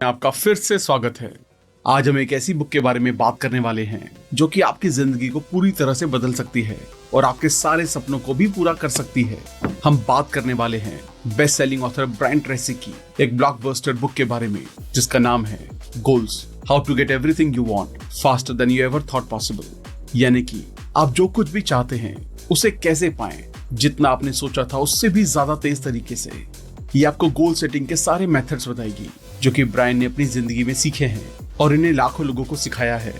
आपका फिर से स्वागत है। आज हम एक ऐसी बुक के बारे में बात करने वाले हैं जो कि आपकी जिंदगी को पूरी तरह से बदल सकती है और आपके सारे सपनों को भी पूरा कर सकती है। हम बात करने वाले हैं best selling author Brian Tracy की एक ब्लॉकबस्टर बुक के बारे में जिसका नाम है goals, how to get everything you want faster than you ever thought possible. यानी कि आप जो कुछ भी चाहते हैं उसे कैसे पाएं जितना आपने सोचा था उससे भी ज्यादा तेज तरीके से। ये आपको गोल सेटिंग के सारे मेथड्स बताएगी जो कि ब्रायन ने अपनी जिंदगी में सीखे हैं और इन्हें लाखों लोगों को सिखाया है।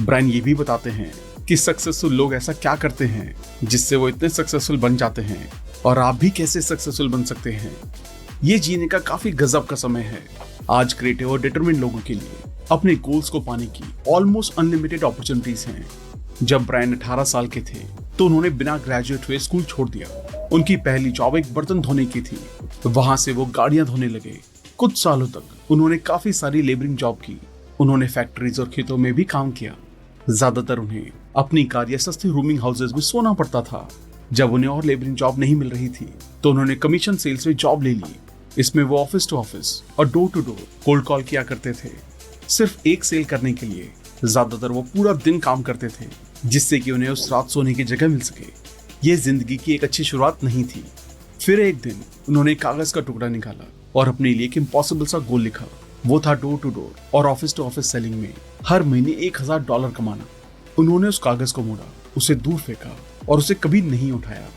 ब्रायन ये भी बताते हैं कि सक्सेसफुल लोग ऐसा क्या करते हैं जिससे वो इतने सक्सेसफुल बन जाते हैं और आप भी कैसे सक्सेसफुल बन सकते हैं। ये जीने का काफी गजब का समय है आज क्रिएटिव और डिटरमिन्ड लोगों के लिए। अपने गोल्स को पाने की ऑलमोस्ट अनलिमिटेड अपॉर्चुनिटीज हैं। जब ब्रायन 18 साल के थे तो उन्होंने बिना ग्रेजुएट हुए स्कूल छोड़ दिया। उनकी पहली जॉब एक बर्तन धोने की थी। वहां से वो गाड़ियां धोने लगे। कुछ सालों तक उन्होंने काफी सारी लेबरिंग जॉब की। उन्होंने फैक्ट्रीज और खेतों में भी काम किया। ज्यादातर उन्हें अपनी कार या सस्ती रूमिंग हाउसेज में सोना पड़ता था। जब उन्हें और लेबरिंग जॉब नहीं मिल रही थी तो उन्होंने कमीशन सेल्स में जॉब ले ली। इसमें वो ऑफिस टू ऑफिस और door to door cold call किया करते थे। सिर्फ एक सेल करने के लिए ज्यादातर वो पूरा दिन काम करते थे जिससे कि उन्हें उस रात सोने की जगह मिल सके। ये जिंदगी की एक अच्छी शुरुआत नहीं थी। फिर एक दिन उन्होंने कागज का टुकड़ा निकाला और अपने लिए एक इम्पॉसिबल सा गोल लिखा। वो था डोर टू डोर और ऑफिस टू ऑफिस सेलिंग में हर महीने $1000 कमाना। उन्होंने उस कागज को मोड़ा, उसे दूर फेंका और उसे कभी नहीं उठाया।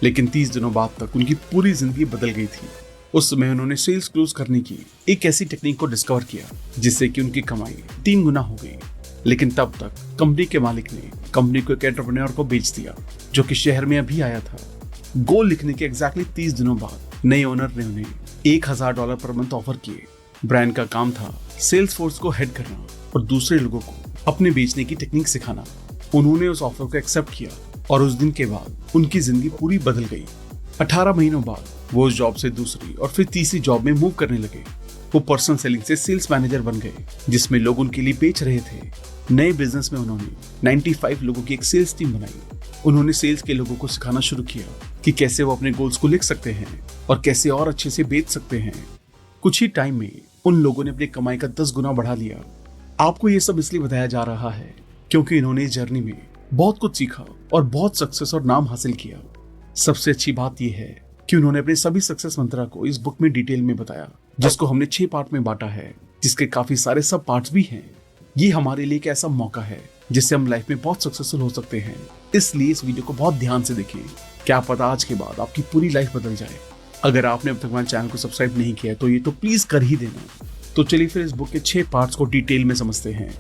लेकिन 30 दिनों बाद तक उनकी पूरी जिंदगी बदल गई थी। उस समय उन्होंने सेल्स क्लोज करने की एक ऐसी टेक्निक को डिस्कवर किया जिससे कि उनकी कमाई 3 गुना हो गई। लेकिन तब तक कंपनी के मालिक ने कंपनी को एक एंटरप्रेन्योर को बेच दिया जो कि शहर में अभी आया था। गोल लिखने के एग्जैक्टली 30 दिनों बाद नए ओनर ने उन्हें $1000 पर मंथ ऑफर किए। ब्रायन का काम था सेल्स फोर्स को हेड करना और दूसरे लोगों को अपने बेचने की टेक्निक सिखाना। उन्होंने उस ऑफर को एक्सेप्ट किया और उस दिन के बाद उनकी जिंदगी पूरी बदल गई। 18 महीनों बाद वो उस जॉब से दूसरी और फिर तीसरी जॉब में मूव करने लगे। वो पर्सनल सेलिंग से सेल्स मैनेजर बन गए जिसमें लोग उनके लिए बेच रहे थे। नए बिजनेस में उन्होंने 95 लोगों की एक सेल्स टीम बनाई। उन्होंने सेल्स के लोगों को सिखाना शुरू किया कि कैसे वो अपने गोल्स को लिख सकते हैं और कैसे और अच्छे से बेच सकते हैं। कुछ ही टाइम में उन लोगों ने अपनी कमाई का 10 गुना बढ़ा लिया। आपको ये सब इसलिए बताया जा रहा है क्योंकि इन्होंने इस जर्नी में बहुत कुछ सीखा और बहुत सक्सेस और नाम हासिल किया। सबसे अच्छी बात यह है कि उन्होंने अपने सभी सक्सेस मंत्रा को इस बुक में डिटेल में बताया जिसको हमने 6 पार्ट में बांटा है, जिसके काफी सारे सब पार्ट्स भी हैं। ये हमारे लिए एक ऐसा मौका है जिससे हम लाइफ में बहुत सक्सेसफुल हो सकते हैं। इसलिए इस वीडियो को बहुत ध्यान से देखें। क्या पता आज के बाद आपकी पूरी लाइफ बदल जाए। अगर आपने अब तक हमारे चैनल को सब्सक्राइब नहीं किया तो ये तो प्लीज कर ही देना। तो चलिए फिर इस बुक के 6 पार्ट्स को डिटेल में समझते हैं।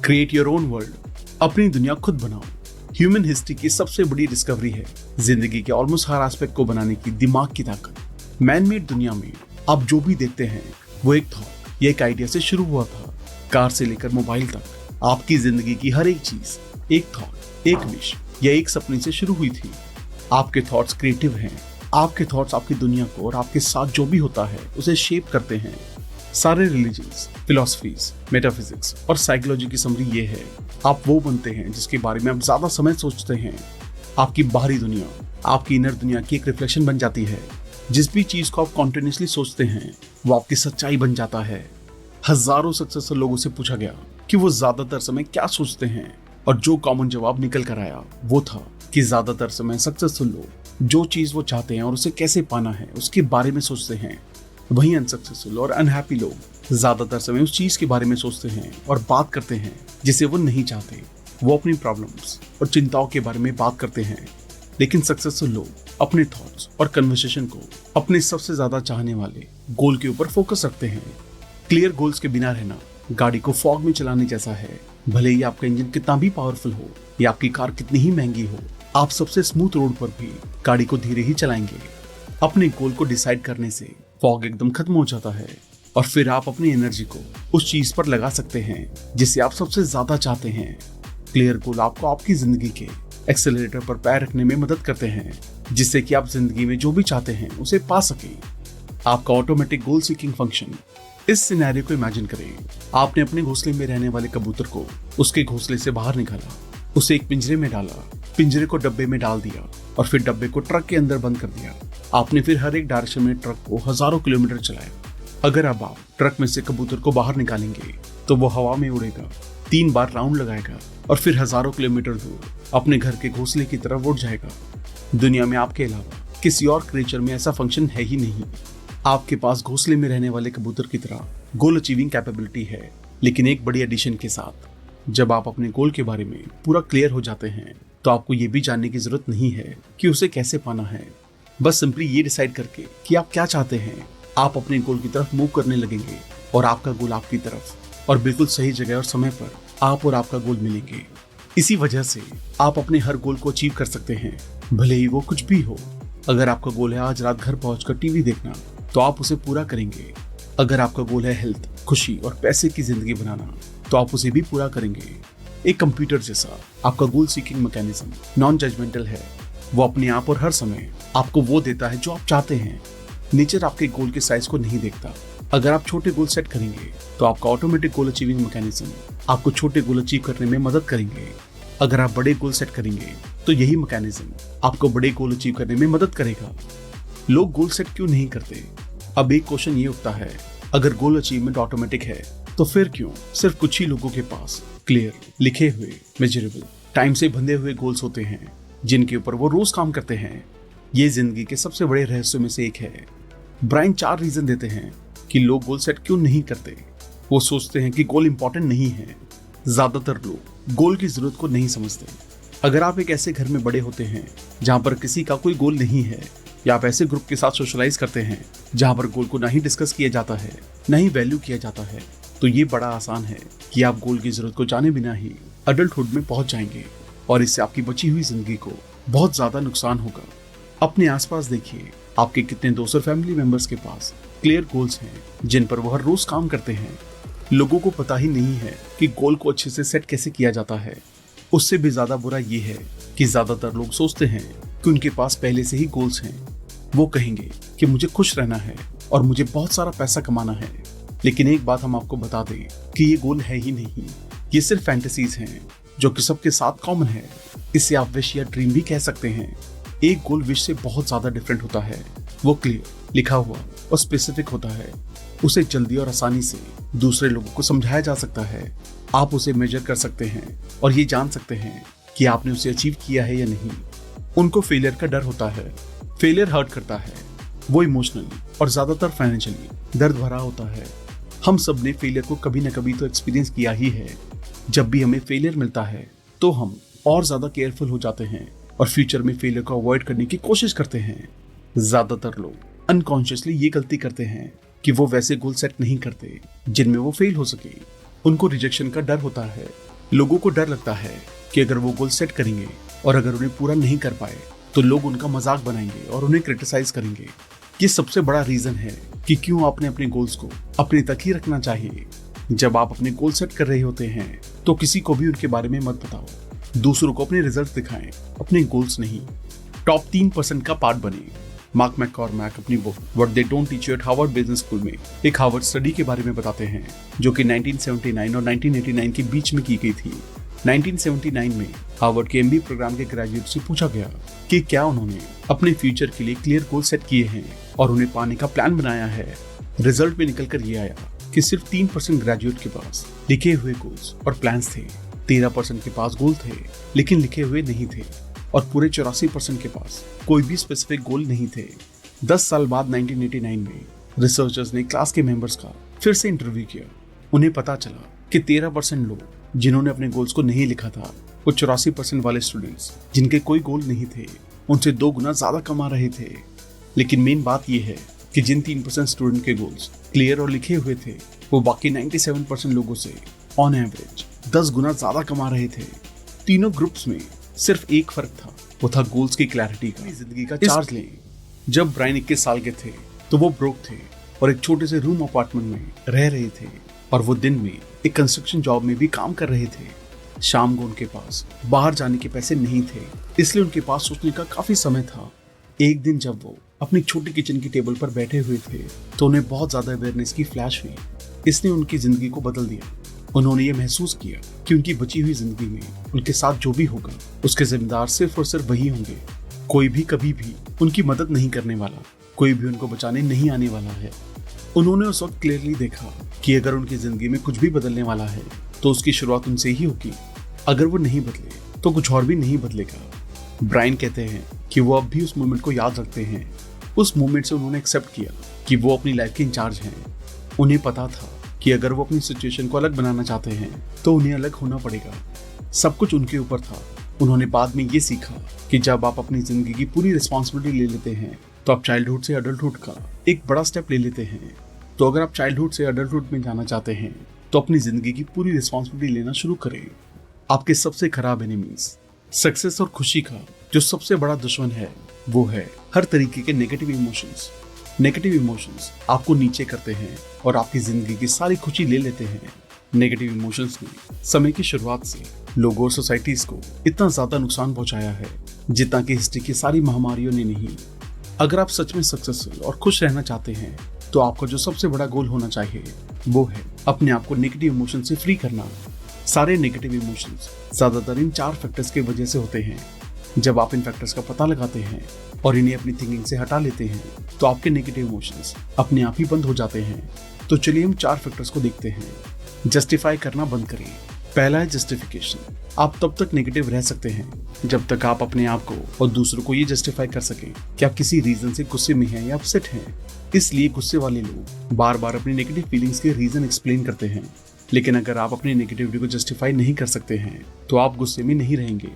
क्रिएट योर ओन वर्ल्ड, अपनी दुनिया खुद बनाओ। ह्यूमन हिस्ट्री की सबसे बड़ी डिस्कवरी है जिंदगी के ऑलमोस्ट हर एस्पेक्ट को बनाने की दिमाग की ताकत। मैन मेड दुनिया में आप जो भी देखते हैं वो एक थॉट या एक आइडिया से शुरू हुआ था। कार से लेकर मोबाइल तक आपकी जिंदगी की हर एक चीज एक थॉट, एक विश या एक सपने से शुरू हुई थी। आपके थॉट्स क्रिएटिव हैं। आपके थॉट्स आपकी दुनिया को और आपके साथ जो भी होता है उसे शेप करते हैं। सारे रिलीजन्स, फिलॉसफीज, मेटाफिजिक्स और साइकोलॉजी की समरी ये है, आप वो बनते हैं जिसके बारे में आप ज्यादा समय सोचते हैं। आपकी बाहरी दुनिया आपकी इनर दुनिया की एक रिफ्लेक्शन बन जाती है। जिस भी चीज को आप कॉन्टिन्यूसली सोचते हैं वो आपकी सच्चाई बन जाता है। हजारों सक्सेसफुल लोगों से पूछा गया कि वो ज्यादातर समय क्या सोचते हैं और जो कॉमन जवाब निकल कर आया वो था कि ज्यादातर समय सक्सेसफुल लोग जो चीज वो चाहते हैं और उसे कैसे पाना है उसके बारे में सोचते हैं। वहीं अनसक्सेसफुल और अनहैप्पी लोग ज्यादातर समय उस चीज के बारे में सोचते हैं और बात करते हैं जिसे वो नहीं चाहते। वो अपनी प्रॉब्लम्स और चिंताओं के बारे में बात करते हैं। लेकिन सक्सेसफुल लोग अपने थॉट्स और कन्वर्सेशन को अपने सबसे ज्यादा चाहने वाले गोल के ऊपर फोकस रखते हैं। क्लियर गोल्स के बिना रहना गाड़ी को फॉग में चलाने जैसा है। भले ही आपका इंजन कितना भी पावरफुल हो या आपकी कार कितनी ही महंगी हो, आप सबसे स्मूथ रोड पर भी गाड़ी को धीरे ही चलाएंगे। अपने गोल को डिसाइड करने से फॉग एकदम खत्म हो जाता है और फिर आप अपनी एनर्जी को उस चीज पर लगा सकते हैं जिसे आप सबसे ज्यादा चाहते हैं। क्लियर गोल आपको आपकी जिंदगी के एक्सेलरेटर पर पैर रखने में मदद करते हैं जिससे कि आप जिंदगी में जो भी चाहते हैं उसे पा सकें। आपका ऑटोमेटिक गोल सीकिंग फंक्शन। इस सिनेरियो को इमेजिन करें, आपने अपने घोंसले में रहने वाले कबूतर को उसके घोंसले से बाहर निकाला, उसे एक पिंजरे में डाला, पिंजरे को डब्बे में डाल दिया और फिर डब्बे को ट्रक के अंदर बंद कर दिया। आपने फिर हर एक डायरेक्शन में ट्रक को हजारों किलोमीटर चलाया अगर अब आप ट्रक में से कबूतर को बाहर निकालेंगे तो वो हवा में उड़ेगा, 3 बार राउंड लगाएगा और फिर हजारों किलोमीटर दूर अपने घर के घोंसले की तरफ उड़ जाएगा। दुनिया में आपके अलावा किसी और क्रिएचर में ऐसा फंक्शन है ही नहीं। आपके पास घोंसले में रहने वाले कबूतर की तरह गोल अचीविंग कैपेबिलिटी है, लेकिन एक बड़ी एडिशन के साथ। जब आप अपने गोल के बारे में पूरा क्लियर हो जाते हैं तो आपको ये भी जानने की जरूरत नहीं है कि उसे कैसे पाना है। बस सिंपली ये डिसाइड करके कि आप क्या चाहते हैं, आप अपने गोल की तरफ मूव करने लगेंगे और आपका गोल आपकी तरफ, और बिल्कुल सही जगह और समय पर आप और आपका गोल मिलेंगे। इसी वजह से आप अपने हर गोल को अचीव कर सकते हैं, भले ही वो कुछ भी हो। अगर आपका गोल है आज रात घर पहुंचकर टीवी देखना, तो आप उसे पूरा करेंगे। अगर आपका गोल है हेल्थ, खुशी और पैसे की जिंदगी बनाना, तो आप उसे भी पूरा करेंगे। एक कंप्यूटर जैसा आपका goal seeking mechanism non judgmental है। वो अपने आप और हर समय आपको वो देता है जो आप चाहते हैं। नेचर आपके गोल के साइज को नहीं देखता। अगर आप छोटे गोल सेट करेंगे तो आपका ऑटोमेटिक गोल अचीविंग मैकेनिज्म आपको छोटे गोल अचीव करने में मदद करेंगे। अगर आप बड़े गोल सेट करेंगे तो यही मैकेनिज्म आपको बड़े गोल अचीव करने में मदद करेगा। लोग गोल सेट क्यों नहीं करते? अब एक क्वेश्चन ये उठता है, अगर गोल अचीवमेंट ऑटोमेटिक है तो फिर क्यों सिर्फ कुछ ही लोगों के पास क्लियर, लिखे हुए, मेजरेबल, टाइम से बंधे हुए गोल्स होते हैं जिनके ऊपर वो रोज काम करते हैं? ये जिंदगी के सबसे बड़े रहस्यों में से एक है। ब्रायन 4 रीजन देते हैं कि लोग गोल सेट क्यों नहीं करते। वो सोचते हैं कि गोल इंपॉर्टेंट नहीं है। ज्यादातर लोग गोल की जरूरत को नहीं समझते। अगर आप एक ऐसे घर में बड़े होते हैं जहां पर किसी का कोई गोल नहीं है, या आप ऐसे ग्रुप के साथ सोशलाइज करते हैं जहां पर गोल को ना ही डिस्कस किया जाता है, ना ही वैल्यू किया जाता है, तो ये बड़ा आसान है कि आप गोल की जरूरत को जाने बिना ही अडल्टहुड में पहुंच जाएंगे, और इससे आपकी बची हुई जिंदगी को बहुत ज्यादा नुकसान होगा। अपने आसपास देखिए, आपके कितने दोस्त और फैमिली मेंबर्स के पास क्लियर गोल्स हैं जिन पर वो हर रोज काम करते हैं। लोगों को पता ही नहीं है कि गोल को अच्छे से सेट कैसे किया जाता है। उससे भी ज्यादा बुरा ये है कि ज्यादातर लोग सोचते हैं कि उनके पास पहले से ही गोल्स हैं। वो कहेंगे कि मुझे खुश रहना है और मुझे बहुत सारा पैसा कमाना है, लेकिन एक बात हम आपको बता दें कि ये गोल है ही नहीं। ये सिर्फ फैंटेसीज हैं जो कि सबके साथ कॉमन है। इसे आप विश या ड्रीम भी कह सकते हैं। एक गोल विश से बहुत ज्यादा डिफरेंट होता है। वो क्लियर, लिखा हुआ और स्पेसिफिक होता है। उसे जल्दी और आसानी से दूसरे लोगों को समझाया जा सकता है। आप उसे मेजर कर सकते हैं और ये जान सकते हैं कि आपने उसे अचीव किया है या नहीं। उनको फेलियर का डर होता है। फेलियर हर्ट करता है। वो इमोशनली और ज्यादातर फाइनेंशियली दर्द भरा होता है। हम सब ने फेलियर को कभी न कभी तो एक्सपीरियंस किया ही है। जब भी हमें फेलियर मिलता है तो हम और ज्यादा केयरफुल हो जाते हैं और फ्यूचर में फेलियर को अवॉइड करने की कोशिश करते हैं। ज्यादातर लोग अनकॉन्शियसली ये गलती करते हैं कि वो वैसे गोल सेट नहीं करते जिनमें वो फेल हो सके। उनको रिजेक्शन का डर होता है। लोगों को डर लगता है कि अगर वो गोल सेट करेंगे और अगर उन्हें पूरा नहीं कर पाए तो लोग उनका मजाक बनाएंगे और उन्हें क्रिटिसाइज करेंगे। ये सबसे बड़ा रीजन है कि क्यों आपने अपने गोल्स को अपने तक ही रखना चाहिए। जब आप अपने गोल सेट कर रहे होते हैं तो किसी को भी उनके बारे में मत बताओ। दूसरों को अपने रिजल्ट दिखाएं, अपने गोल्स नहीं। टॉप 3% का पार्ट बने। मार्क मैककॉर्मैक अपनी book what they don't teach you eight Harvard business school में एक हार्वर्ड स्टडी के बारे में बताते हैं जो कि 1979 और 1989 के बीच में की गई थी। 1979 में हार्वर्ड के MBA प्रोग्राम के ग्रेजुएट से पूछा गया कि क्या उन्होंने अपने फ्यूचर के लिए क्लियर गोल सेट किए हैं और उन्हें पाने का प्लान बनाया है। रिजल्ट में निकल कर ये आया कि सिर्फ 3% ग्रेजुएट के पास लिखे हुए गोल्स और प्लान्स थे। 13% के पास गोल थे लेकिन लिखे हुए नहीं थे, और पूरे 84% के पास कोई भी स्पेसिफिक गोल नहीं थे। 10 साल बाद 1989 में रिसर्चर्स ने क्लास के मेंबर्स का फिर से इंटरव्यू किया। उन्हें पता चला कि 13% लोग जिन्होंने अपने गोल्स को नहीं लिखा था, वो 84% वाले स्टूडेंट्स जिनके कोई गोल नहीं थे उनसे 2 गुना ज्यादा कमा रहे थे। लेकिन मेन बात यह है कि जिन 3% स्टूडेंट के गोल्स क्लियर और लिखे हुए थे, वो बाकी 97% लोगों से ऑन एवरेज 10 गुना ज्यादा कमा रहे थे। तीनों ग्रुप्स में सिर्फ एक फर्क था, वो था गोल्स की क्लैरिटी का। जिंदगी का चार्ज लें। जब ब्रायन 21 साल के थे तो वो ब्रोक थे और एक छोटे से रूम अपार्टमेंट में रह रहे थे, और वो दिन में एक कंस्ट्रक्शन जॉब में भी काम कर रहे थे। शाम को उनके पास बाहर जाने के पैसे नहीं थे, इसलिए उनके पास सोचने का काफी समय था। एक दिन जब वो अपनी छोटी किचन की टेबल पर बैठे हुए थे तो उन्हें बहुत ज्यादा अवेयरनेस की फ्लैश हुई। इसने उनकी जिंदगी को बदल दिया। उन्होंने ये महसूस किया कि उनकी बची हुई जिंदगी में उनके साथ जो भी होगा उसके जिम्मेदार सिर्फ और सिर्फ वही होंगे। कोई भी कभी भी उनकी मदद नहीं करने वाला, कोई भी उनको बचाने नहीं आने वाला है। उन्होंने उस वक्त क्लियरली देखा कि अगर उनकी जिंदगी में कुछ भी बदलने वाला है तो उसकी शुरुआत उनसे ही होगी। अगर वो नहीं बदले तो कुछ और भी नहीं बदलेगा। ब्रायन कहते हैं कि वो अब भी उस मोमेंट को याद रखते हैं। उस मोमेंट से उन्होंने एक्सेप्ट किया कि वो अपनी लाइफ के इंचार्ज हैं। उन्हें पता था कि अगर वो अपनी सिचुएशन को अलग बनाना चाहते हैं तो उन्हें अलग होना पड़ेगा। सब कुछ उनके ऊपर था। उन्होंने बाद में ये सीखा कि जब आप अपनी जिंदगी की पूरी रिस्पॉन्सिबिलिटी ले लेते हैं तो आप चाइल्डहुड से अडल्टहुड का एक बड़ा स्टेप ले लेते हैं। तो अगर आप चाइल्डहुड से अडल्टहुड में जाना चाहते हैं तो अपनी जिंदगी की पूरी रिस्पॉन्सिबिलिटी लेना शुरू करें। आपके सबसे खराब एनिमीज, सक्सेस और खुशी का जो सबसे बड़ा दुश्मन है वो है हर तरीके के नेगेटिव इमोशंस। नेगेटिव इमोशंस आपको नीचे करते हैं और आपकी जिंदगी की सारी खुशी ले लेते हैं। नेगेटिव इमोशंस ने समय की शुरुआत से लोगों और सोसाइटीज को इतना ज्यादा नुकसान पहुंचाया है जितना कि हिस्ट्री की सारी महामारियों ने नहीं। अगर आप सच में सक्सेसफुल और खुश रहना चाहते हैं तो आपका जो सबसे बड़ा गोल होना चाहिए वो है अपने आप को नेगेटिव इमोशन से फ्री करना। सारे नेगेटिव इमोशंस ज्यादातर इन 4 फैक्टर्स की वजह से होते हैं। जब आप इन फैक्टर्स का पता लगाते हैं और इन्हें अपनी थिंकिंग से हटा लेते हैं तो आपके नेगेटिव इमोशंस अपने आप ही बंद हो जाते हैं। तो चलिए हम 4 फैक्टर्स को देखते हैं। जस्टिफाई करना बंद करें। पहला है जस्टिफिकेशन। आप तब तक नेगेटिव रह सकते हैं जब तक आप अपने आप को और दूसरों को ये जस्टिफाई कर सकें कि आप किसी रीजन से गुस्से में हैं या अपसेट हैं। इसलिए गुस्से वाले लोग बार बार अपनी नेगेटिव फीलिंग्स के रीजन एक्सप्लेन करते हैं। लेकिन अगर आप अपनी नेगेटिविटी को जस्टिफाई नहीं कर सकते हैं तो आप गुस्से में नहीं रहेंगे।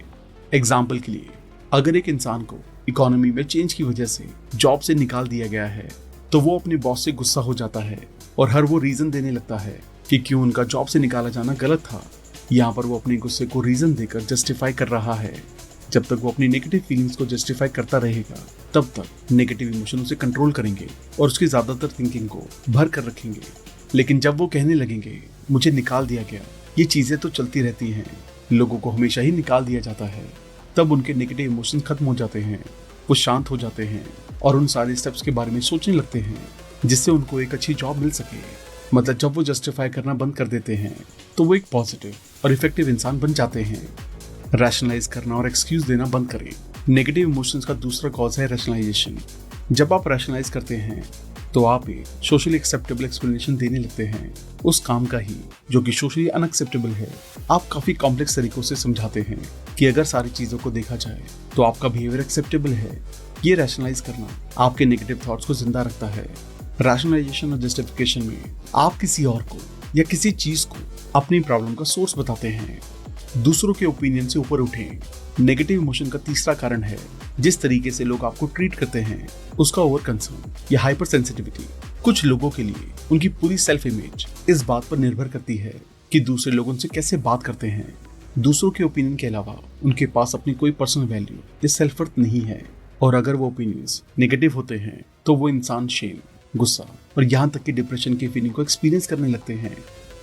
एग्जाम्पल के लिए, अगर एक इंसान को इकोनॉमी में चेंज की वजह से जॉब से निकाल दिया गया है तो वो अपने बॉस से गुस्सा हो जाता है और हर वो रीजन देने लगता है कि क्यों उनका जॉब से निकाला जाना गलत था। यहाँ पर वो अपने गुस्से को रीजन देकर जस्टिफाई कर रहा है। जब तक वो अपनी नेगेटिव फीलिंग्स को जस्टिफाई करता रहेगा तब तक नेगेटिव इमोशन उसे कंट्रोल करेंगे और उसकी ज्यादातर थिंकिंग को भर कर रखेंगे। लेकिन जब वो कहने लगेंगे मुझे निकाल दिया गया, ये चीजें तो चलती रहती हैं, लोगों को हमेशा ही निकाल दिया जाता है, तब उनके नेगेटिव इमोशन खत्म हो जाते हैं। वो शांत हो जाते हैं और उन सारे स्टेप्स के बारे में सोचने लगते हैं जिससे उनको एक अच्छी जॉब मिल सके। मतलब जब वो जस्टिफाई करना बंद कर देते हैं तो वो एक पॉजिटिव और इफेक्टिव इंसान बन जाते हैं। रैशनलाइज करना और एक्सक्यूज देना बंद करें। नेगेटिव इमोशंस का दूसरा कॉज है रैशनलाइजेशन। जब आप रैशनलाइज करते हैं तो आप एक सोशली एक्सेप्टेबल एक्सप्लेनेशन देने लगते हैं उस काम का ही जो कि सोशली अनएक्सेप्टेबल है। आप काफी कॉम्प्लेक्स तरीकों से समझाते हैं कि अगर सारी चीजों को देखा जाए तो आपका बिहेवियर एक्सेप्टेबल है। ये रैशनलाइज करना आपके नेगेटिव थॉट्स को जिंदा रखता है। रैशनलाइजेशन और जस्टिफिकेशन में आप किसी और को या किसी चीज को अपनी प्रॉब्लम का सोर्स बताते हैं। दूसरों के ओपिनियन से ऊपर उठें। नेगेटिव इमोशन का तीसरा कारण है जिस तरीके से लोग आपको ट्रीट करते हैं उसका ओवर कंसर्न या हाइपर सेंसिटिविटी। कुछ लोगों के लिए उनकी पूरी सेल्फ इमेज इस बात पर निर्भर करती है कि दूसरे लोग उनसे कैसे बात करते हैं। दूसरों के ओपिनियन के अलावा उनके पास अपनी कोई पर्सनल वैल्यू या सेल्फ वर्थ नहीं है। और अगर वो ओपिनियंस नेगेटिव होते हैं तो वो इंसान शेम, गुस्सा और यहाँ तक कि डिप्रेशन की फीलिंग को एक्सपीरियंस करने लगते हैं।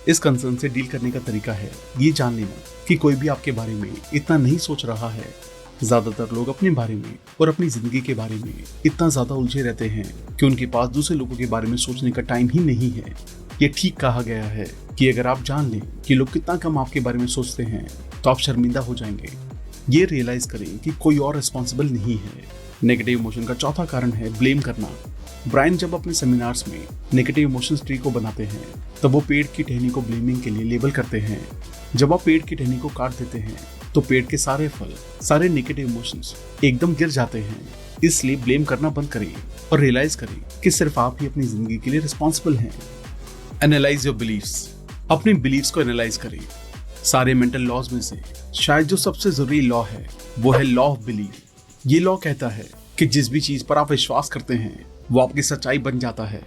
इस कंसर्न से डील करने का तरीका है ये जान लेना कि कोई भी आपके बारे में इतना नहीं सोच रहा है। ज्यादातर लोग अपने बारे में और अपनी जिंदगी के बारे में इतना ज्यादा उलझे रहते हैं कि उनके पास दूसरे लोगों के बारे में सोचने का टाइम ही नहीं है। ये ठीक कहा गया है कि अगर आप जान लें कि लोग कितना कम आपके बारे में सोचते हैं तो आप शर्मिंदा हो जाएंगे। ये रियलाइज करें कि कोई और रिस्पॉन्सिबल नहीं है। नेगेटिव इमोशन का चौथा कारण है ब्लेम करना। ब्रायन जब अपने सेमिनार्स में नेगेटिव इमोशंस ट्री को बनाते हैं तब वो पेड़ की टहनी को ब्लेमिंग के लिए लेबल करते हैं। जब आप पेड़ की टहनी को काट देते हैं तो पेड़ के सारे फल, सारे नेगेटिव इमोशंस एकदम गिर जाते हैं। इसलिए ब्लेम करना बंद करें और रियलाइज करें कि सिर्फ आप ही अपनी जिंदगी के लिए रिस्पॉन्सिबल हैं। Analyse your beliefs. अपने बिलीव्स को एनालाइज करें। सारे मेंटल लॉज में से शायद जो सबसे जरूरी लॉ है वो है लॉ ऑफ बिलीफ। ये लॉ कहता है कि जिस भी चीज पर आप विश्वास करते हैं वो आपकी सच्चाई बन जाता है।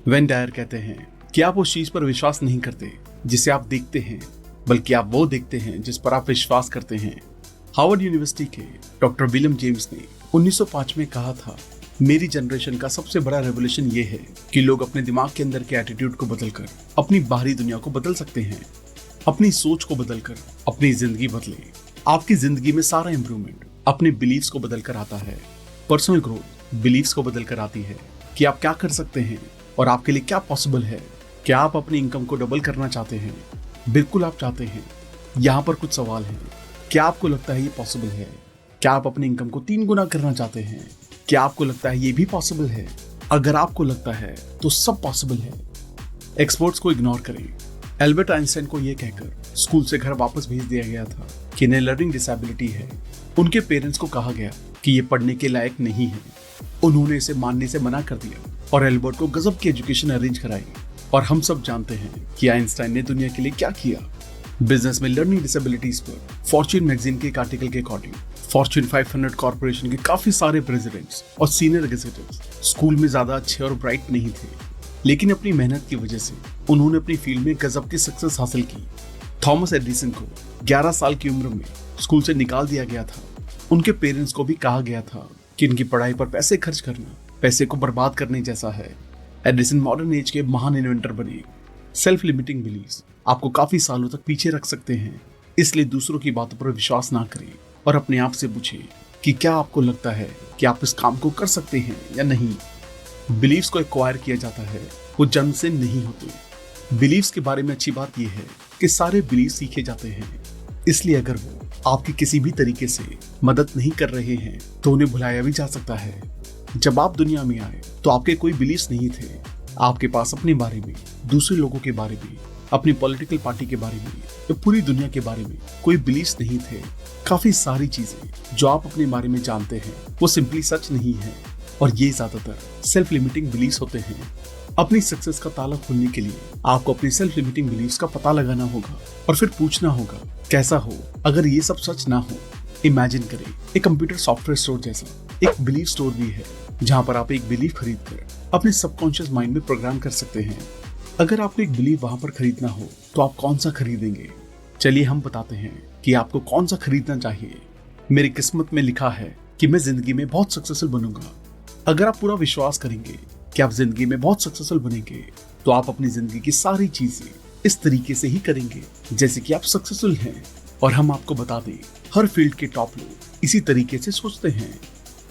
वेन डायर कहते हैं कि आप उस चीज पर विश्वास नहीं करते जिसे आप देखते हैं, बल्कि आप वो देखते हैं जिस पर आप विश्वास करते हैं। हार्वर्ड यूनिवर्सिटी के डॉक्टर विलियम जेम्स ने 1905 में कहा था, मेरी जनरेशन का सबसे बड़ा रेवोल्यूशन ये है कि लोग अपने दिमाग के अंदर के एटीट्यूड को बदलकर अपनी बाहरी दुनिया को बदल सकते हैं। अपनी सोच को बदलकर अपनी जिंदगी बदले। आपकी जिंदगी में सारा इंप्रूवमेंट अपने बिलीव्स को बदलकर आता है। पर्सनल ग्रोथ बिलीव्स को बदलकर आती है कि आप क्या कर सकते हैं और आपके लिए क्या पॉसिबल है। क्या आप अपनी इनकम को डबल करना चाहते हैं? बिल्कुल आप चाहते हैं। यहाँ पर कुछ सवाल हैं। क्या आपको लगता है ये पॉसिबल है? क्या आप अपनी इनकम को 3 गुना करना चाहते हैं? क्या आपको लगता है ये भी पॉसिबल है? अगर आपको लगता है तो सब पॉसिबल है। एक्सपर्ट्स को इग्नोर करें। एल्बर्ट आइंस्टाइन को यह कहकर स्कूल से घर वापस भेज दिया गया था कि इन्हें लर्निंग डिसेबिलिटी है। उनके पेरेंट्स को कहा गया कि ये पढ़ने के लायक नहीं है। उन्होंने इसे मानने से मना कर दिया और एल्बर्ट को गजब की एजुकेशन अरेंज कराई। और हम सब जानते हैं कि आइंस्टाइन ने दुनिया के लिए क्या किया। बिजनेस में लर्निंग डिसेबिलिटीज पर फॉर्च्यून मैगजीन के एक आर्टिकल के अकॉर्डिंग फॉर्च्यून 500 कॉर्पोरेशन के काफी सारे प्रेसिडेंट्स और सीनियर एग्जीक्यूटिव्स स्कूल में ज्यादा अच्छे और ब्राइट नहीं थे, लेकिन अपनी मेहनत की वजह से उन्होंने अपनी फील्ड में गजब की सक्सेस हासिल की। थॉमस एडिसन को 11 साल की उम्र में स्कूल से निकाल दिया गया था। उनके पेरेंट्स को भी कहा गया था कि इनकी पढ़ाई पर पैसे खर्च करना पैसे को बर्बाद करने जैसा है। एडिसन मॉडर्न एज के महान इन्वेंटर बने। सेल्फ लिमिटिंग बिलीव्स आपको काफी सालों तक पीछे रख सकते हैं, इसलिए दूसरों की बातों पर विश्वास ना करें और अपने आप से पूछें कि क्या आपको लगता है कि आप इस काम को कर सकते हैं या नहीं। बिलीव्स को एक्वायर किया जाता है, वो जन्म से नहीं होते। बिलीव्स के बारे में अच्छी बात यह है कि सारे बिलीव सीखे जाते हैं, इसलिए अगर वो आपकी किसी भी तरीके से मदद नहीं कर रहे हैं तो उन्हें भुलाया भी जा सकता है। जब आप दुनिया में आए तो आपके कोई बिलीव्स नहीं थे। आपके पास अपने बारे में, दूसरे लोगों के बारे में, अपनी पॉलिटिकल पार्टी के बारे में या पूरी दुनिया के बारे में कोई बिलीव्स नहीं थे। काफी सारी चीजें जो आप अपने बारे में जानते हैं वो सिंपली सच नहीं है और ये ज्यादातर सेल्फ लिमिटिंग बिलीव्स होते हैं। अपनी सक्सेस का ताला खोलने के लिए आपको अपनी सेल्फ लिमिटिंग बिलीव्स का पता लगाना होगा और फिर पूछना होगा कैसा हो अगर ये सब सच ना हो। इमेजिन करें एक कंप्यूटर सॉफ्टवेयर स्टोर जैसा एक बिलीव स्टोर भी है जहां पर आप एक बिलीव खरीद कर अपने सबकॉन्शियस माइंड में प्रोग्राम कर सकते हैं। अगर आपको एक बिलीव वहां पर खरीदना हो तो आप कौन सा खरीदेंगे? चलिए हम बताते हैं कि आपको कौन सा खरीदना चाहिए। मेरी किस्मत में लिखा है कि मैं जिंदगी में बहुत सक्सेसफुल बनूंगा। अगर आप पूरा विश्वास करेंगे कि आप जिंदगी में बहुत सक्सेसफुल बनेंगे तो आप अपनी जिंदगी की सारी चीजें इस तरीके से ही करेंगे जैसे कि आप सक्सेसफुल हैं। और हम आपको बता दें, हर फील्ड के टॉप लोग इसी तरीके से सोचते हैं।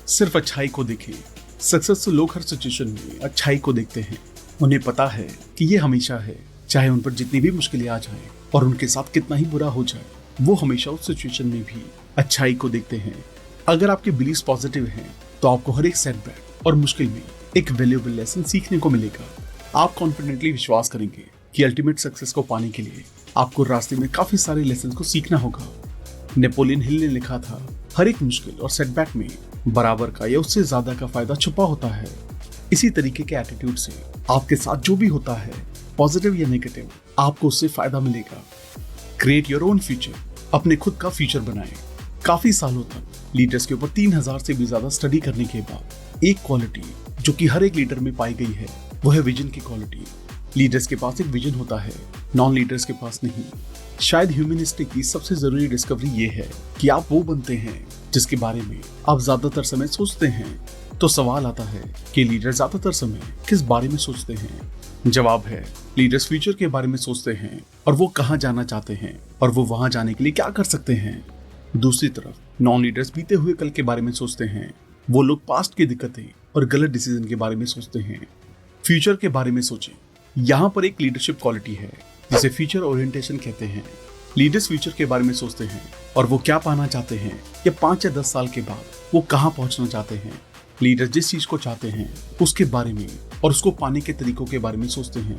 सिर्फ अच्छाई को देखें। सक्सेसफुल लोग हर सिचुएशन में अच्छाई को देखते हैं। उन्हें पता है कि ये हमेशा है, चाहे उन पर जितनी भी मुश्किलें आ जाएं और उनके साथ कितना ही बुरा हो जाए, वो हमेशा उस सिचुएशन में भी अच्छाई को देखते हैं। अगर आपके बिलीव्स पॉजिटिव हैं तो आपको हर एक सेटबैक और मुश्किल में एक वैल्यूएबल लेसन सीखने को मिलेगा। आप कॉन्फिडेंटली विश्वास करेंगे कि अल्टीमेट सक्सेस को पाने के लिए आपको रास्ते में काफी सारे लेसन को सीखना होगा। नेपोलियन हिल ने लिखा था, हर एक मुश्किल और सेटबैक में बराबर का या उससे ज्यादा का फायदा छुपा होता है। इसी तरीके के एटीट्यूड से आपके साथ जो भी होता है, पॉजिटिव या नेगेटिव, आपको उससे फायदा मिलेगा। Create your own future. अपने खुद का फ्यूचर बनाएं। काफी सालों तक लीडर्स के ऊपर 3000 से भी ज्यादा स्टडी करने के बाद एक क्वालिटी जो कि हर एक लीडर में पाई गई है वो है विजन की क्वालिटी। लीडर्स के पास एक विजन होता है, नॉन लीडर्स के पास नहीं। शायद ह्यूमनिस्टिक की सबसे जरूरी डिस्कवरी ये है कि आप वो बनते हैं जिसके बारे में आप ज्यादातर समय सोचते हैं। तो सवाल आता है कि लीडर ज्यादातर समय किस बारे में सोचते हैं? जवाब है, लीडर्स फ्यूचर के बारे में सोचते हैं और वो कहाँ जाना चाहते हैं और वो वहां जाने के लिए क्या कर सकते हैं। दूसरी तरफ नॉन लीडर्स बीते हुए कल के बारे में सोचते हैं। वो लोग पास्ट की दिक्कतें और गलत डिसीजन के बारे में सोचते हैं। फ्यूचर के बारे में सोचें। यहाँ पर एक लीडरशिप क्वालिटी है जिसे फ्यूचर ओरिएंटेशन कहते हैं। लीडर्स फ्यूचर के बारे में सोचते हैं और वो क्या पाना चाहते हैं या 5 या 10 साल के बाद वो कहाँ पहुंचना चाहते हैं। लीडर जिस चीज को चाहते हैं उसके बारे में और उसको पाने के तरीकों के बारे में सोचते हैं।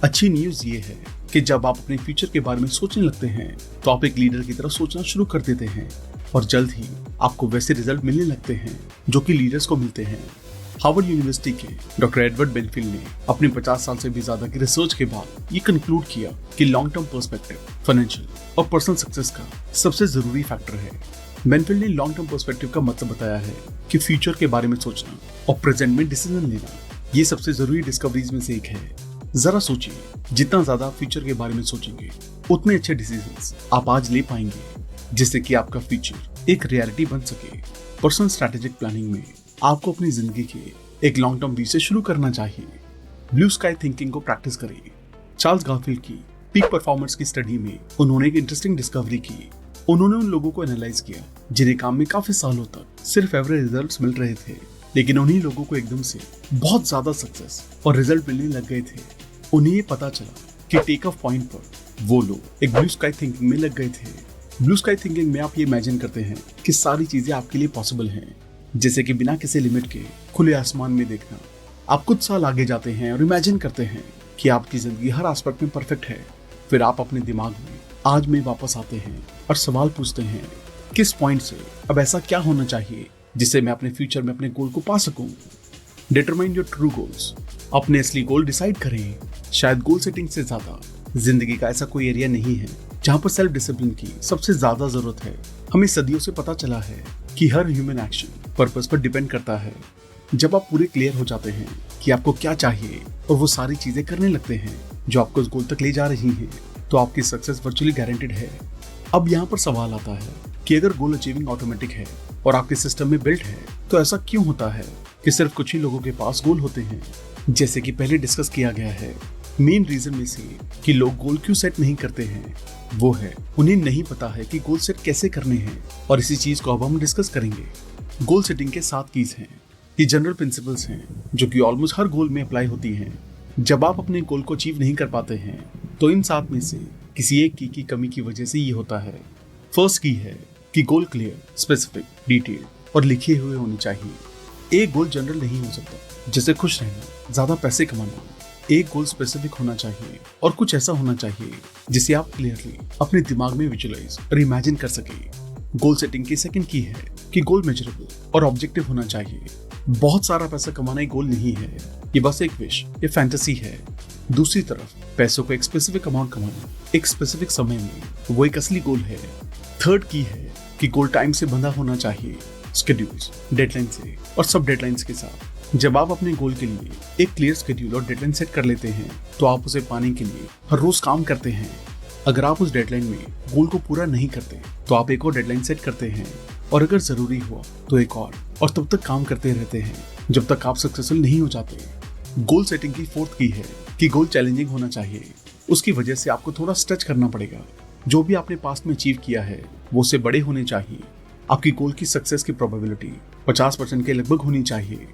अच्छी न्यूज ये है कि जब आप अपने फ्यूचर के बारे में सोचने लगते हैं तो आप एक लीडर की तरफ सोचना शुरू कर देते हैं और जल्द ही आपको वैसे रिजल्ट मिलने लगते हैं जो कि लीडर्स को मिलते हैं। हार्वर्ड यूनिवर्सिटी के डॉक्टर एडवर्ड बेनफील्ड ने अपने 50 साल से भी ज्यादा की रिसर्च के बाद ये कंक्लूड किया कि लॉन्ग टर्म पर्सपेक्टिव फाइनेंशियल और पर्सनल सक्सेस का सबसे जरूरी फैक्टर है। बेनफील्ड ने लॉन्ग टर्म पर्सपेक्टिव का मतलब बताया है कि फ्यूचर के बारे में सोचना और प्रेजेंट में डिसीजन लेना ये सबसे जरूरी डिस्कवरीज में से एक है। जरा सोचिए, जितना ज्यादा आप फ्यूचर के बारे में सोचेंगे उतने अच्छे डिसीजंस आप आज ले पाएंगे जिससे कि आपका फ्यूचर एक रियलिटी बन सके। पर्सनल स्ट्रैटेजिक प्लानिंग में आपको अपनी जिंदगी के एक लॉन्ग टर्म व्यू से शुरू करना चाहिए। ब्लू स्काई थिंकिंग को प्रैक्टिस करें। चार्ल्स गारफील्ड की पीक परफॉर्मर्स की स्टडी में उन्होंने एक इंटरेस्टिंग डिस्कवरी की। उन्होंने उन लोगों को एनालाइज किया जिन्हें काम में काफी सालों तक सिर्फ एवरेज रिजल्ट्स मिल रहे थे, लेकिन उन्हीं लोगों को एकदम से बहुत ज्यादा सक्सेस और रिजल्ट मिलने लग गए थे। उन्हें ये पता चला कि टेक ऑफ पॉइंट पर वो लोग एक ब्लू स्काई थिंकिंग में लग गए थे। ब्लू स्काई थिंकिंग में आप ये इमेजिन करते हैं कि सारी चीजें आपके लिए पॉसिबल हैं, जैसे कि बिना किसी लिमिट के खुले आसमान में देखना, आप कुछ साल आगे जाते हैं और इमेजिन करते हैं कि आपकी जिंदगी हर एस्पेक्ट में परफेक्ट है। फिर आप अपने दिमाग में आज में वापस आते हैं और सवाल पूछते हैं, किस पॉइंट से अब ऐसा क्या होना चाहिए जिससे मैं अपने फ्यूचर में अपने गोल को पा सकूं। Determine your true goals. अपने असली गोल डिसाइड करें। शायद गोल सेटिंग से ज्यादा जिंदगी का ऐसा कोई एरिया नहीं है जहां पर सेल्फ डिसिप्लिन की सबसे ज्यादा जरूरत है। हमें सदियों से पता चला है कि हर ह्यूमन एक्शन पर्पस पर डिपेंड करता है। जब आप पूरे क्लियर हो जाते हैं कि आपको क्या चाहिए और वो सारी चीजें करने लगते हैं जो आपको उस गोल तक ले जा रही हैं, तो आपकी सक्सेस वर्चुअली गारंटेड है। अब यहाँ पर सवाल आता है कि अगर गोल अचीविंग ऑटोमेटिक है और आपके सिस्टम में बिल्ट है, तो ऐसा क्यों होता है कि सिर्फ कुछ ही लोगों के पास गोल होते हैं। जैसे कि पहले डिस्कस किया गया है, मेन रीजन में से कि लोग गोल क्यों सेट नहीं करते हैं वो है उन्हें नहीं पता है कि गोल सेट कैसे करने हैं। और इसी चीज को अब हम डिस्कस करेंगे। गोल सेटिंग के 7 कीज हैं। ये जनरल प्रिंसिपल्स हैं जो कि ऑलमोस्ट हर गोल में अप्लाई होती हैं। जब आप अपने गोल को अचीव नहीं कर पाते हैं तो इन 7 में से किसी एक की कमी की वजह से ये होता है। फर्स्ट की है कि गोल क्लियर, स्पेसिफिक, डिटेल और लिखे हुए होने चाहिए। एक गोल जनरल नहीं हो सकता, जैसे खुश रहना, ज्यादा पैसे कमाना। एक गोल स्पेसिफिक होना चाहिए और कुछ ऐसा होना चाहिए जिसे आप क्लियरली अपने दिमाग में विजुअलाइज और इमेजिन कर सके। गोल सेटिंग की सेकंड की है कि गोल मेजरेबल और ऑब्जेक्टिव होना चाहिए। बहुत सारा पैसा कमाना एक गोल नहीं है, ये बस एक विश या फैंटेसी है। दूसरी तरफ पैसों को एक स्पेसिफिक अमाउंट कमाना एक स्पेसिफिक समय में, वो एक असली गोल है। थर्ड की है कि गोल टाइम से बंधा होना चाहिए, स्केड्यूल्स, डेडलाइन से और सब डेडलाइंस के साथ। जब आप अपने गोल के लिए एक क्लियर स्केड्यूल और डेडलाइन सेट कर लेते हैं तो आप उसे पाने के लिए हर रोज काम करते हैं। अगर आप उस डेडलाइन में गोल को पूरा नहीं करते तो आप एक और डेडलाइन सेट करते हैं और अगर जरूरी हुआ तो एक और तब तक काम करते रहते हैं जब तक आप सक्सेसफुल नहीं हो जाते। गोल सेटिंग की फोर्थ की है कि गोल चैलेंजिंग होना चाहिए। उसकी वजह से आपको थोड़ा स्ट्रेच करना पड़ेगा। जो भी आपने पास्ट में अचीव किया है वो उससे बड़े होने चाहिए। आपकी गोल की सक्सेस की प्रोबेबिलिटी 50% के लगभग होनी चाहिए।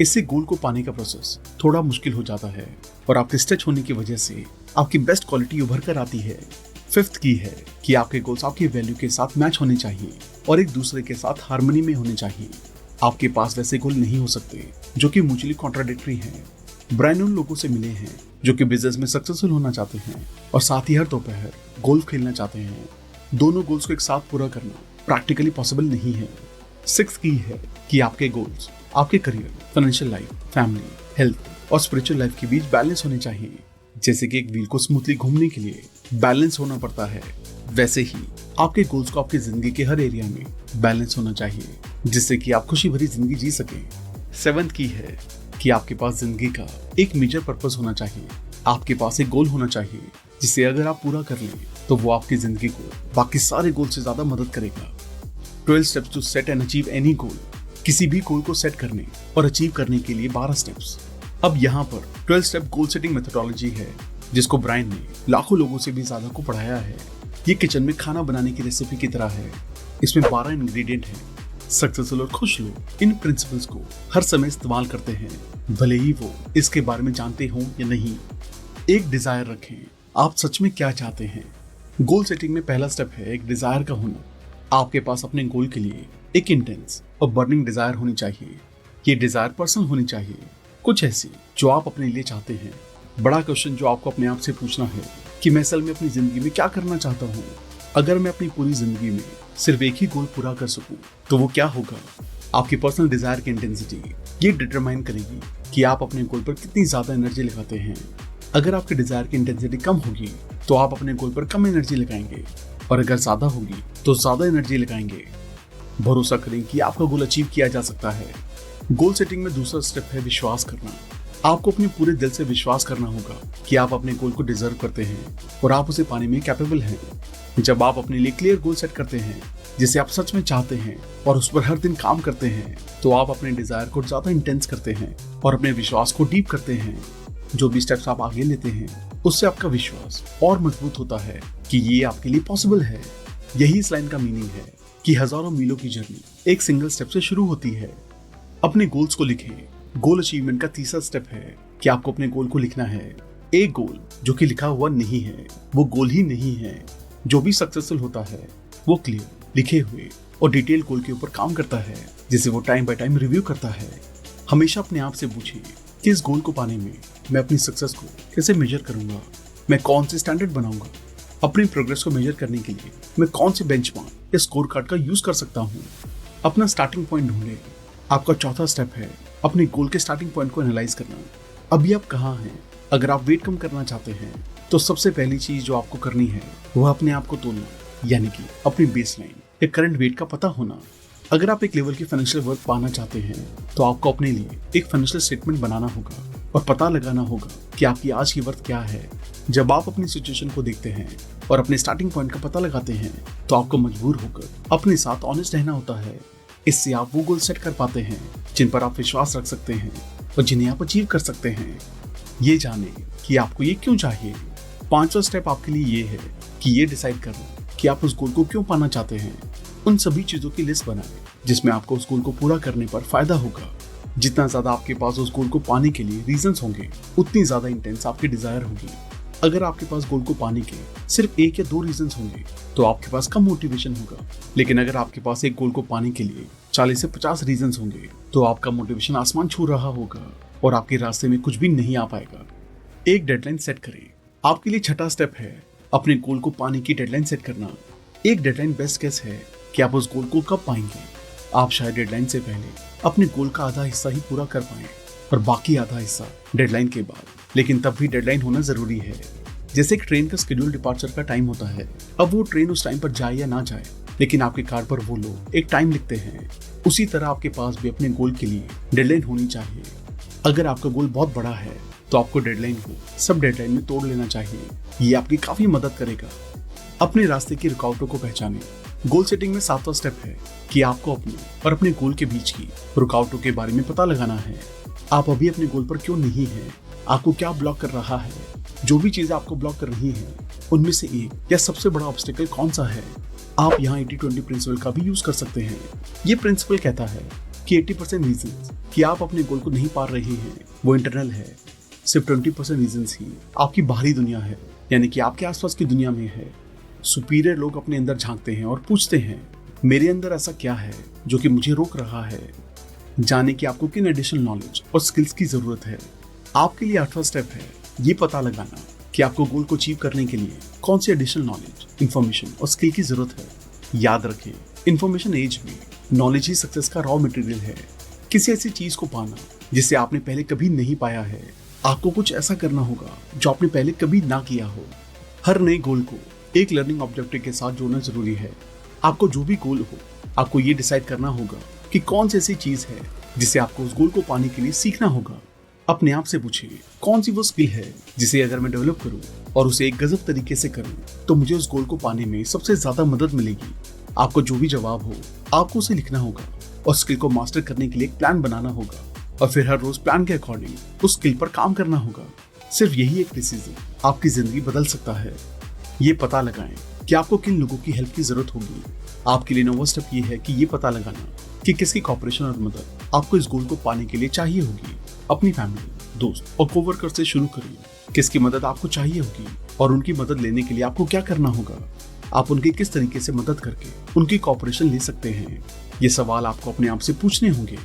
इससे गोल को पाने का प्रोसेस थोड़ा मुश्किल हो जाता है और आपके स्ट्रेच होने की वजह से आपकी बेस्ट क्वालिटी उभर कर आती है। फिफ्थ की है कि आपके गोल्स आपकी वैल्यू के साथ मैच होने चाहिए और एक दूसरे के साथ हार्मनी में होने चाहिए। आपके पास वैसे गोल नहीं हो सकते जो कि म्यूचुअली कॉन्ट्राडिक्टरी हैं। ब्रायन उन लोगों से मिले हैं जो कि बिजनेस में सक्सेसफुल होना चाहते हैं और साथ ही हर दोपहर गोल्फ खेलना चाहते हैं। दोनों गोल्स को एक साथ पूरा करना प्रैक्टिकली पॉसिबल नहीं है। सिक्स की है कि आपके गोल्स आपके career, financial life, family, health और स्पिरिचुअल लाइफ के बीच बैलेंस होने चाहिए। जैसे कि एक व्हील को स्मूथली घूमने के लिए बैलेंस होना पड़ता है, वैसे ही आपके गोल्स को आपकी जिंदगी के हर एरिया में बैलेंस होना चाहिए जिससे कि आप खुशी भरी जिंदगी जी सकें। सेवंथ की है कि आपके पास जिंदगी का एक मेजर पर्पस होना चाहिए। आपके पास एक गोल होना चाहिए जिसे अगर आप पूरा कर लें तो वो आपकी जिंदगी को बाकी सारे गोल से ज्यादा मदद करेगा। 12 steps to set and achieve any goal. किसी भी गोल को सेट करने और अचीव करने के लिए 12 स्टेप्स। अब यहाँ पर 12 स्टेप गोल सेटिंग मेथोडोलॉजी है जिसको ब्रायन ने लाखों लोगों से भी ज्यादा को पढ़ाया है। ये किचन में खाना बनाने की रेसिपी की तरह है। इसमें 12 इंग्रेडिएंट हैं। सक्सेसफुल और खुश लोग इन प्रिंसिपल्स को हर समय इस्तेमाल करते हैं, भले ही वो इसके बारे में जानते हों या नहीं। एक डिजायर रखें, आप सच में क्या चाहते हैं। गोल सेटिंग में पहला स्टेप है एक डिजायर का होना। आपके पास अपने गोल के लिए एक इंटेंस और बर्निंग डिजायर होनी चाहिए। ये डिजायर पर्सनल होनी चाहिए, कुछ ऐसी जो आप अपने लिए चाहते हैं। बड़ा क्वेश्चन जो आपको अपने आप से पूछना है कि मैं असल में अपनी जिंदगी में क्या करना चाहता हूँ। अगर मैं अपनी पूरी जिंदगी में सिर्फ एक ही गोल पूरा कर सकूं तो वो क्या होगा। आपकी पर्सनल डिजायर की इंटेंसिटी ये डिटरमाइन करेगी कि आप अपने गोल पर कितनी ज्यादा एनर्जी लगाते हैं। अगर आपके डिजायर की इंटेंसिटी कम होगी तो आप अपने गोल पर कम एनर्जी लगाएंगे और अगर ज्यादा होगी तो ज्यादा एनर्जी लगाएंगे। भरोसा करें कि आपका गोल अचीव किया जा सकता है। गोल सेटिंग में दूसरा स्टेप है विश्वास करना। आपको अपने पूरे दिल से विश्वास करना होगा कि आप अपने गोल को डिजर्व करते हैं और आप उसे पाने में कैपेबल हैं। जब आप अपने लिए क्लियर गोल सेट करते हैं जिसे आप सच में चाहते हैं और उस पर हर दिन काम करते हैं तो आप अपने डिजायर को ज्यादा इंटेंस करते हैं और अपने विश्वास को डीप करते हैं। जो भी स्टेप्स आप आगे लेते हैं उससे आपका विश्वास और मजबूत होता है कि ये आपके लिए पॉसिबल है। यही इस लाइन का मीनिंग है कि हजारों मीलों की जर्नी एक सिंगल स्टेप से शुरू होती है। अपने गोल्स को लिखें। गोल अचीवमेंट का तीसरा स्टेप है कि आपको अपने गोल को लिखना है। एक गोल जो कि लिखा हुआ नहीं है वो गोल ही नहीं है। जो भी सक्सेसफुल होता है वो क्लियर, लिखे हुए और डिटेल गोल के ऊपर काम करता है जिसे वो टाइम बाय टाइम रिव्यू करता है। हमेशा अपने आप से पूछिए कि इस गोल को पाने में मैं अपनी सक्सेस को कैसे मेजर करूंगा, मैं कौन से स्टैंडर्ड बनाऊंगा, अपनी प्रोग्रेस को मेजर करने के लिए मैं कौन से बेंचमार्क या स्कोर कार्ड का यूज कर सकता हूँ। अपना स्टार्टिंग पॉइंट ढूंढे। आपका चौथा स्टेप है अपने गोल के स्टार्टिंग पॉइंट को एनालाइज करना। अभी आप कहाँ हैं? अगर आप वेट कम करना चाहते हैं तो सबसे पहली चीज जो आपको करनी है वह अपने आप को तोलना, यानी कि अपनी बेसलाइन या करंट वेट का पता होना। अगर आप एक लेवल की फाइनेंशियल वर्थ पाना चाहते हैं तो आपको अपने लिए एक फाइनेंशियल स्टेटमेंट बनाना होगा और पता लगाना होगा कि आपकी आज की वर्थ क्या है। जब आप अपनी सिचुएशन को देखते हैं और अपने स्टार्टिंग पॉइंट का पता लगाते हैं तो आपको मजबूर होकर अपने साथ ऑनेस्ट रहना होता है। इससे आप वो गोल सेट कर पाते हैं जिन पर आप विश्वास रख सकते हैं और जिन्हें आप अचीव कर सकते हैं। ये जाने कि आपको ये क्यों चाहिए। पांचवा स्टेप आपके लिए ये है कि ये डिसाइड करना कि आप उस गोल को क्यों पाना चाहते हैं। उन सभी चीजों की लिस्ट बनाएं जिसमें आपको उस गोल को पूरा करने पर फायदा होगा। जितना ज्यादा आपके पास उस गोल को पाने के लिए रीजंस होंगे उतनी ज्यादा इंटेंस आपकी डिजायर होगी। अगर आपके पास गोल को पाने के सिर्फ 1 या 2 रीजंस होंगे तो आपके पास कम मोटिवेशन होगा। लेकिन अगर आपके पास एक गोल को पाने के लिए 40 से 50 रीजंस होंगे तो आपका मोटिवेशन आसमान छू रहा होगा और आपके रास्ते में कुछ भी नहीं आ पाएगा। एक डेडलाइन सेट करें। आपके लिए छठा स्टेप है अपने गोल को पाने की डेडलाइन सेट करना। एक डेडलाइन बेस्ट केस है कि आप उस गोल को कब पाएंगे। आप शायद डेडलाइन से पहले अपने गोल का आधा हिस्सा ही पूरा कर पाए और बाकी आधा हिस्सा डेडलाइन के बाद, लेकिन तब भी डेडलाइन होना जरूरी है। जैसे एक ट्रेन का शेड्यूल डिपार्चर का टाइम होता है, अब वो ट्रेन उस टाइम पर जाए या ना जाए, लेकिन आपके कार्ड पर वो लोग एक टाइम लिखते हैं। उसी तरह आपके पास भी अपने गोल के लिए डेडलाइन होनी चाहिए। अगर आपका गोल बहुत बड़ा है तो आपको डेडलाइन को सब डेडलाइन में तोड़ लेना चाहिए। ये आपकी काफी मदद करेगा। अपने रास्ते की रुकावटों को पहचानें। गोल सेटिंग में 7वां स्टेप है कि आपको अपने और अपने गोल के बीच की रुकावटों के बारे में पता लगाना है। आप अभी अपने गोल पर क्यों नहीं हैं? आपको क्या ब्लॉक कर रहा है? जो भी चीजें आपको ब्लॉक कर रही हैं उनमें से एक या सबसे बड़ा ऑब्स्टेकल कौन सा है? आप यहाँ 80-20 प्रिंसिपल का भी यूज कर सकते हैं। ये प्रिंसिपल कहता है कि 80% रीजन कि आप अपने गोल को नहीं पा रहे हैं वो इंटरनल है। सिर्फ 20% रीजन ही आपकी बाहरी दुनिया है, यानी कि आपके आसपास की दुनिया में है। सुपीरियर लोग अपने अंदर झांकते हैं और पूछते हैं मेरे अंदर ऐसा क्या है जो कि मुझे रोक रहा है। जाने कि आपको किन एडिशनल नॉलेज और स्किल्स की जरूरत है। आपके लिए 8वां स्टेप है ये पता लगाना कि आपको गोल को अचीव करने के लिए कौन सी एडिशनल नॉलेज, इंफॉर्मेशन और स्किल की जरूरत है। याद रखें, इंफॉर्मेशन एज में नॉलेज ही सक्सेस का रॉ मटेरियल है। किसी ऐसी चीज को पाना जिसे आपने पहले कभी नहीं पाया है। आपको कुछ ऐसा करना होगा जो आपने पहले कभी ना किया हो। हर नए गोल को एक लर्निंग ऑब्जेक्टिव के साथ जोड़ना जरूरी है। आपको जो भी गोल हो, आपको ये डिसाइड करना होगा कि कौन सी ऐसी चीज है जिसे आपको उस गोल को पाने के लिए सीखना होगा। अपने आप से पूछिए कौन सी वो स्किल है जिसे अगर मैं डेवलप करूं और उसे एक गजब तरीके से करूं तो मुझे उस गोल को पाने में सबसे ज्यादा मदद मिलेगी। आपको जो भी जवाब हो आपको उसे लिखना होगा और स्किल को मास्टर करने के लिए एक प्लान बनाना होगा और फिर हर रोज प्लान के अकॉर्डिंग उस स्किल पर काम करना होगा। सिर्फ यही एक डिसीजन आपकी जिंदगी बदल सकता है। ये पता लगाएं कि आपको किन लोगों की हेल्प की जरूरत होगी। आपके लिए 9वां स्टेप ये है कि ये पता लगाना कि किसकी कॉपरेशन और मदद आपको इस गोल को पाने के लिए चाहिए होगी। अपनी फैमिली, दोस्त और कोवर्कर से शुरू करिए। किसकी मदद आपको चाहिए होगी और उनकी मदद लेने के लिए आपको क्या करना होगा। आप उनकी किस तरीके से मदद करके उनकी कॉपरेशन ले सकते हैं। ये सवाल आपको अपने आप से पूछने होंगे।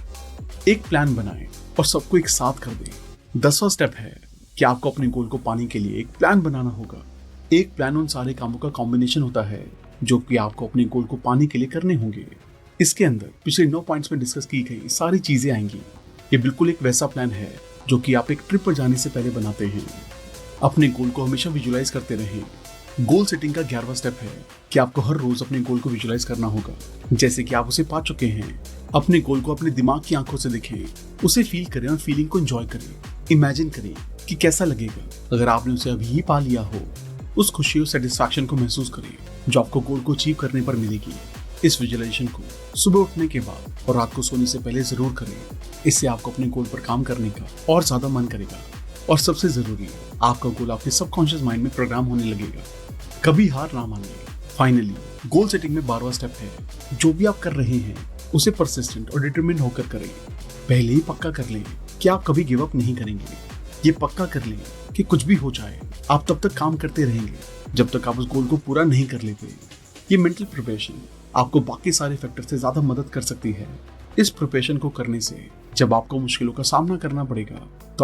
एक प्लान बनाएं और सबको एक साथ कर दें। 10वां स्टेप है कि आपको अपने गोल को पाने के लिए एक प्लान बनाना होगा। एक प्लान उन सारे कामों का कॉम्बिनेशन होता है जो कि आपको अपने गोल को पाने के लिए करने होंगे। इसके अंदर पिछले 9 पॉइंट्स में डिस्कस की गई सारी चीजें आएंगी। ये बिल्कुल एक वैसा प्लान है जो कि आप एक ट्रिप पर जाने से पहले बनाते हैं। अपने गोल को हमेशा विजुलाइज करते रहें। गोल सेटिंग का 11वां स्टेप है कि आपको हर रोज अपने गोल को विजुलाइज करना होगा जैसे कि आप उसे पा चुके हैं। अपने गोल को अपने दिमाग की आंखों से देखें, उसे फील करें और फीलिंग को एंजॉय करें। इमेजिन करें कि कैसा लगेगा अगर आपने उसे अभी ही पा लिया हो। उस खुशी और सेटिस्फैक्शन को महसूस करें जो आपको गोल को अचीव करने पर मिलेगी। इस विजुअलाइजेशन को सुबह उठने के बाद और रात को सोने से पहले जरूर करें। इससे आपको अपने गोल पर काम करने का और ज्यादा मन करेगा और सबसे जरूरी आपका गोल आपके सबकॉन्शियस माइंड में प्रोग्राम होने लगेगा। कभी हार ना मानिए। फाइनली गोल सेटिंग में 12वां स्टेप है जो भी आप कर रहे हैं उसे परसिस्टेंट और डिटरमिन्ड होकर करें। पहले ही पक्का कर लें कि आप कभी गिव अप नहीं करेंगे। ये पक्का कर लें कि कुछ भी हो जाए आप तब तक काम करते रहेंगे जब तक आप उस गोल को पूरा नहीं कर लेते। ये मेंटल प्रिपरेशन आपको बाकी सारे फैक्टर से ज्यादा मदद कर सकती है। इस प्रिपरेशन को करने से जब आपको मुश्किलों का सामना करना पड़ेगा तो